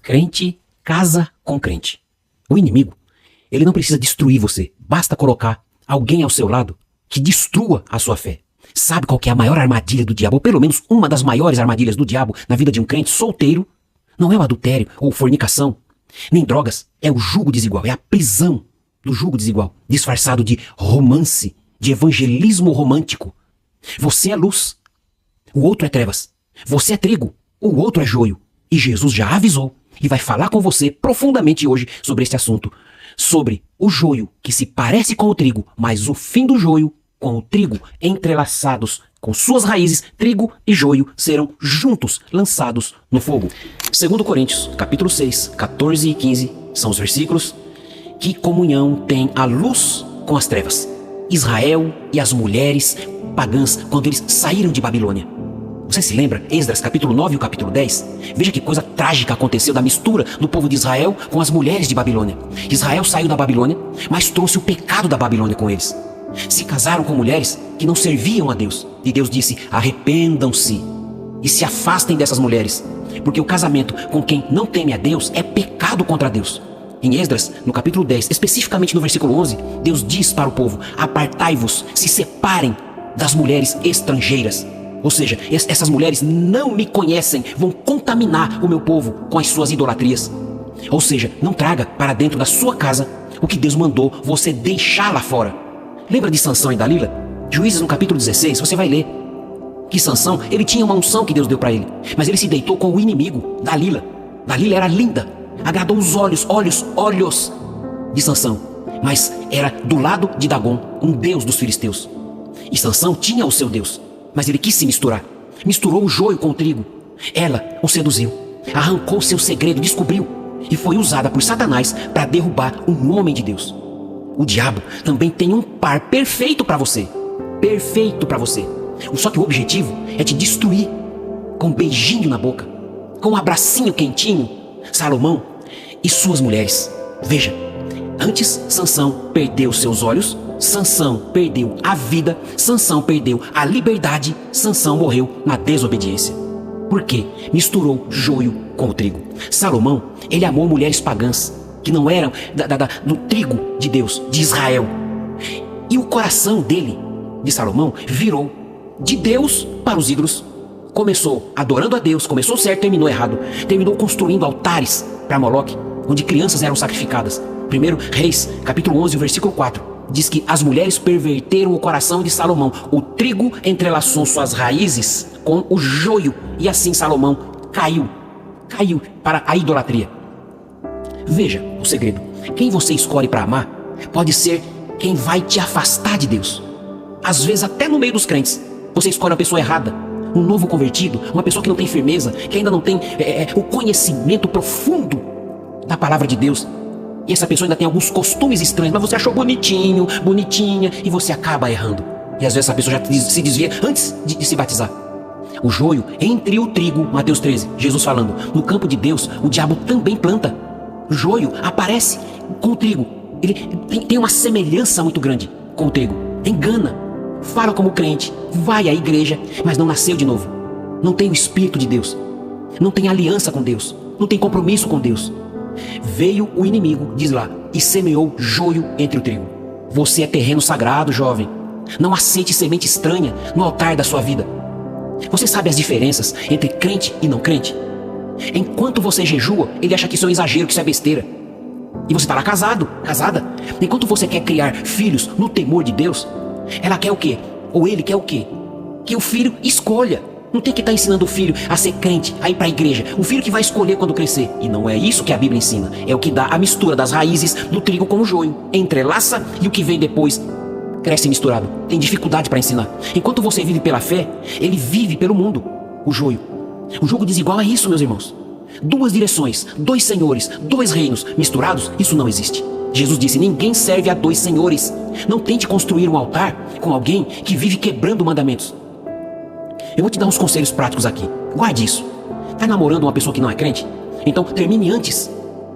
Crente casa com crente. O inimigo, ele não precisa destruir você. Basta colocar alguém ao seu lado que destrua a sua fé. Sabe qual que é a maior armadilha do diabo? Ou pelo menos uma das maiores armadilhas do diabo na vida de um crente solteiro? Não é o adultério ou fornicação, nem drogas. É o jugo desigual, é a prisão do jugo desigual, disfarçado de romance, de evangelismo romântico. Você é luz, o outro é trevas. Você é trigo, o outro é joio. E Jesus já avisou e vai falar com você profundamente hoje sobre este assunto. Sobre o joio que se parece com o trigo, mas o fim do joio com o trigo entrelaçados com suas raízes, trigo e joio serão juntos lançados no fogo. 2 Coríntios, capítulo 6, 14 e 15 são os versículos. Que comunhão tem a luz com as trevas? Israel e as mulheres pagãs quando eles saíram de Babilônia. Você se lembra? Esdras, capítulo 9 e o capítulo 10. Veja que coisa trágica aconteceu da mistura do povo de Israel com as mulheres de Babilônia. Israel saiu da Babilônia, mas trouxe o pecado da Babilônia com eles. Se casaram com mulheres que não serviam a Deus. E Deus disse, arrependam-se e se afastem dessas mulheres, porque o casamento com quem não teme a Deus é pecado contra Deus. Em Esdras, no capítulo 10, especificamente no versículo 11, Deus diz para o povo, apartai-vos, se separem das mulheres estrangeiras. Ou seja, essas mulheres não me conhecem, vão contaminar o meu povo com as suas idolatrias. Ou seja, não traga para dentro da sua casa o que Deus mandou você deixar lá fora. Lembra de Sansão e Dalila? Juízes no capítulo 16, você vai ler que Sansão, ele tinha uma unção que Deus deu para ele, mas ele se deitou com o inimigo, Dalila. Dalila era linda, agradou os olhos de Sansão, mas era do lado de Dagom, um deus dos filisteus. E Sansão tinha o seu Deus, mas ele quis se misturar. Misturou o joio com o trigo. Ela o seduziu, arrancou seu segredo, descobriu, e foi usada por Satanás para derrubar um homem de Deus. O diabo também tem um par perfeito para você. Perfeito para você. Só que o objetivo é te destruir. Com um beijinho na boca, com um abracinho quentinho. Salomão e suas mulheres. Veja, antes Sansão perdeu seus olhos, Sansão perdeu a vida, Sansão perdeu a liberdade, Sansão morreu na desobediência. Por quê? Misturou joio com o trigo. Salomão, ele amou mulheres pagãs, que não eram do trigo de Deus, de Israel. E o coração dele, de Salomão, virou de Deus para os ídolos. Começou adorando a Deus, começou certo, terminou errado. Terminou construindo altares para Moloque, onde crianças eram sacrificadas. 1 Reis, capítulo 11, versículo 4, diz que as mulheres perverteram o coração de Salomão. O trigo entrelaçou suas raízes com o joio, e assim Salomão caiu para a idolatria. Veja o segredo. Quem você escolhe para amar pode ser quem vai te afastar de Deus. Às vezes até no meio dos crentes, você escolhe uma pessoa errada, um novo convertido, uma pessoa que não tem firmeza, que ainda não tem o conhecimento profundo da palavra de Deus. E essa pessoa ainda tem alguns costumes estranhos, mas você achou bonitinho, bonitinha, e você acaba errando. E às vezes essa pessoa já se desvia antes de se batizar. O joio entre o trigo, Mateus 13, Jesus falando, no campo de Deus, o diabo também planta. O joio aparece com o trigo. Ele tem uma semelhança muito grande com o trigo. Engana, fala como crente, vai à igreja, mas não nasceu de novo. Não tem o Espírito de Deus. Não tem aliança com Deus. Não tem compromisso com Deus. Veio o inimigo, diz lá, e semeou joio entre o trigo. Você é terreno sagrado, jovem. Não aceite semente estranha no altar da sua vida. Você sabe as diferenças entre crente e não crente? Enquanto você jejua, ele acha que isso é um exagero, que isso é besteira. E você está lá casado, casada. Enquanto você quer criar filhos no temor de Deus, ela quer o quê? Ou ele quer o quê? Que o filho escolha. Não tem que estar ensinando o filho a ser crente, a ir para a igreja. O filho que vai escolher quando crescer. E não é isso que a Bíblia ensina. É o que dá a mistura das raízes do trigo com o joio. Entrelaça e o que vem depois cresce misturado. Tem dificuldade para ensinar. Enquanto você vive pela fé, ele vive pelo mundo. O joio. O jogo desigual é isso, meus irmãos. Duas direções, dois senhores, dois reinos misturados, isso não existe. Jesus disse, ninguém serve a dois senhores. Não tente construir um altar com alguém que vive quebrando mandamentos. Eu vou te dar uns conselhos práticos aqui. Guarde isso. Tá namorando uma pessoa que não é crente? Então termine antes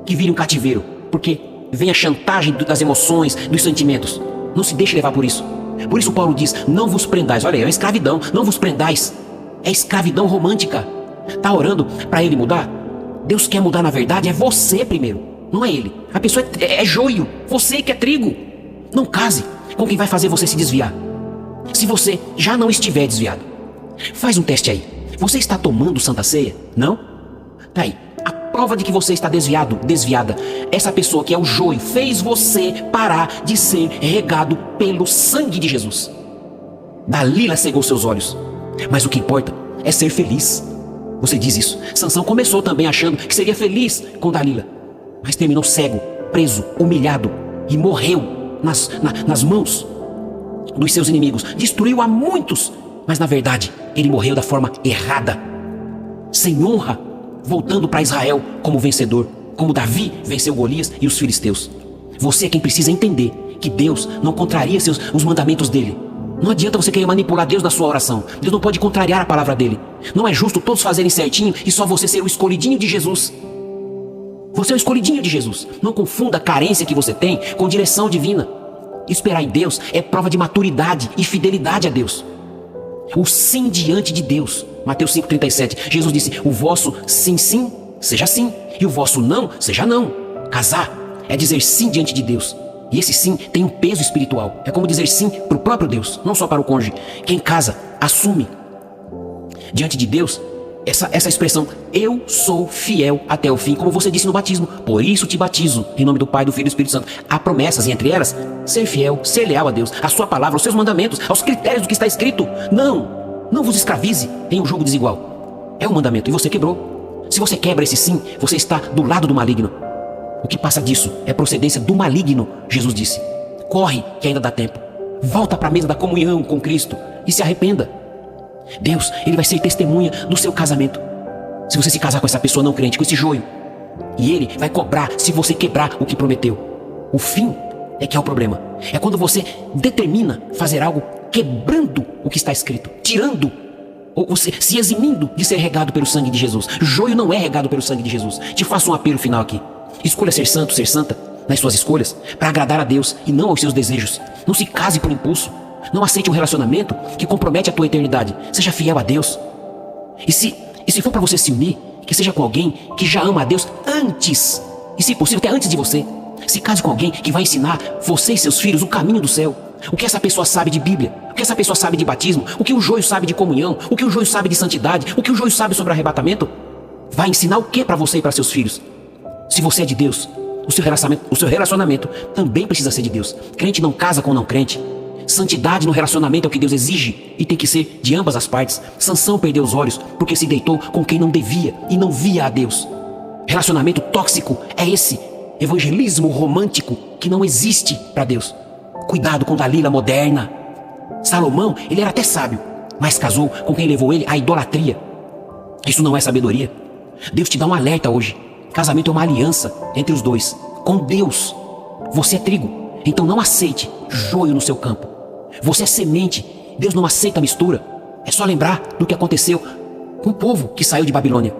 que vire um cativeiro. Porque vem a chantagem das emoções, dos sentimentos. Não se deixe levar por isso. Por isso Paulo diz, não vos prendais. Olha, é uma escravidão, não vos prendais. É escravidão romântica. Tá orando para ele mudar? Deus quer mudar, na verdade, é você primeiro, não é ele. A pessoa é joio, você que é trigo. Não case com quem vai fazer você se desviar. Se você já não estiver desviado, faz um teste aí. Você está tomando Santa Ceia? Não? Tá aí. A prova de que você está desviado, desviada. Essa pessoa que é o joio fez você parar de ser regado pelo sangue de Jesus. Dalila cegou seus olhos. Mas o que importa é ser feliz. Você diz isso. Sansão começou também achando que seria feliz com Dalila, mas terminou cego, preso, humilhado e morreu nas mãos dos seus inimigos. Destruiu a muitos, mas na verdade ele morreu da forma errada, sem honra, voltando para Israel como vencedor, como Davi venceu Golias e os filisteus. Você é quem precisa entender que Deus não contraria os mandamentos dele. Não adianta você querer manipular Deus na sua oração. Deus não pode contrariar a palavra dele. Não é justo todos fazerem certinho e só você ser o escolhidinho de Jesus. Você é o escolhidinho de Jesus. Não confunda a carência que você tem com direção divina. Esperar em Deus é prova de maturidade e fidelidade a Deus. O sim diante de Deus. Mateus 5,37. Jesus disse: o vosso sim, sim, seja sim, e o vosso não, seja não. Casar é dizer sim diante de Deus. E esse sim tem um peso espiritual. É como dizer sim para o próprio Deus, não só para o cônjuge. Quem casa, assume diante de Deus essa expressão: eu sou fiel até o fim, como você disse no batismo. Por isso te batizo, em nome do Pai, do Filho e do Espírito Santo. Há promessas, e entre elas, ser fiel, ser leal a Deus, a sua palavra, aos seus mandamentos, aos critérios do que está escrito. Não vos escravize em um jogo desigual. É um mandamento e você quebrou. Se você quebra esse sim, você está do lado do maligno. O que passa disso é procedência do maligno, Jesus disse. Corre, que ainda dá tempo. Volta para a mesa da comunhão com Cristo e se arrependa. Deus, ele vai ser testemunha do seu casamento. Se você se casar com essa pessoa não crente, com esse joio, e ele vai cobrar se você quebrar o que prometeu. O fim é que é o problema. É quando você determina fazer algo quebrando o que está escrito, tirando, ou você se eximindo de ser regado pelo sangue de Jesus. Joio não é regado pelo sangue de Jesus. Te faço um apelo final aqui. Escolha ser santo, ser santa nas suas escolhas, para agradar a Deus e não aos seus desejos. Não se case por impulso. Não aceite um relacionamento que compromete a tua eternidade. Seja fiel a Deus. E se for para você se unir, que seja com alguém que já ama a Deus antes, e se possível até antes de você. Se case com alguém que vai ensinar você e seus filhos o caminho do céu. O que essa pessoa sabe de Bíblia, o que essa pessoa sabe de batismo, o que o joio sabe de comunhão, o que o joio sabe de santidade, o que o joio sabe sobre arrebatamento. Vai ensinar o que para você e para seus filhos? Se você é de Deus, o seu relacionamento também precisa ser de Deus. Crente não casa com não crente. Santidade no relacionamento é o que Deus exige e tem que ser de ambas as partes. Sansão perdeu os olhos porque se deitou com quem não devia e não via a Deus. Relacionamento tóxico é esse evangelismo romântico que não existe para Deus. Cuidado com Dalila moderna. Salomão, ele era até sábio, mas casou com quem levou ele à idolatria. Isso não é sabedoria. Deus te dá um alerta hoje. Casamento é uma aliança entre os dois, com Deus. Você é trigo, então não aceite joio no seu campo. Você é semente, Deus não aceita mistura. É só lembrar do que aconteceu com o povo que saiu de Babilônia.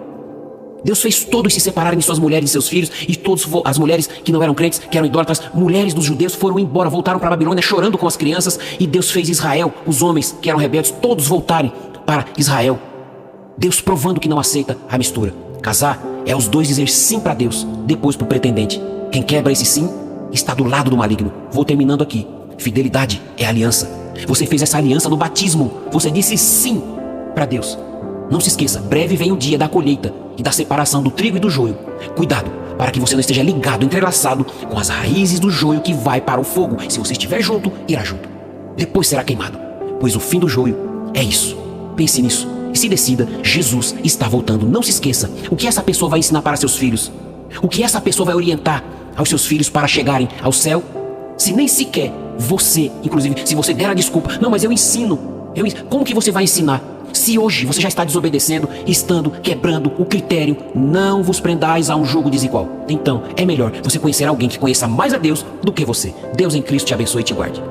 Deus fez todos se separarem de suas mulheres e seus filhos, e todas as mulheres que não eram crentes, que eram idólatras, mulheres dos judeus, foram embora, voltaram para a Babilônia chorando com as crianças, e Deus fez Israel, os homens que eram rebeldes, todos voltarem para Israel. Deus provando que não aceita a mistura. Casar é os dois dizer sim para Deus, depois para o pretendente. Quem quebra esse sim está do lado do maligno. Vou terminando aqui. Fidelidade é aliança. Você fez essa aliança no batismo. Você disse sim para Deus. Não se esqueça, breve vem o dia da colheita e da separação do trigo e do joio. Cuidado, para que você não esteja ligado, entrelaçado com as raízes do joio que vai para o fogo. Se você estiver junto, irá junto. Depois será queimado, pois o fim do joio é isso. Pense nisso. E se decida, Jesus está voltando. Não se esqueça, o que essa pessoa vai ensinar para seus filhos? O que essa pessoa vai orientar aos seus filhos para chegarem ao céu? Se nem sequer você, inclusive, se você der a desculpa, não, mas eu ensino. Como que você vai ensinar? Se hoje você já está desobedecendo, estando quebrando o critério, não vos prendais a um jogo desigual. Então, é melhor você conhecer alguém que conheça mais a Deus do que você. Deus em Cristo te abençoe e te guarde.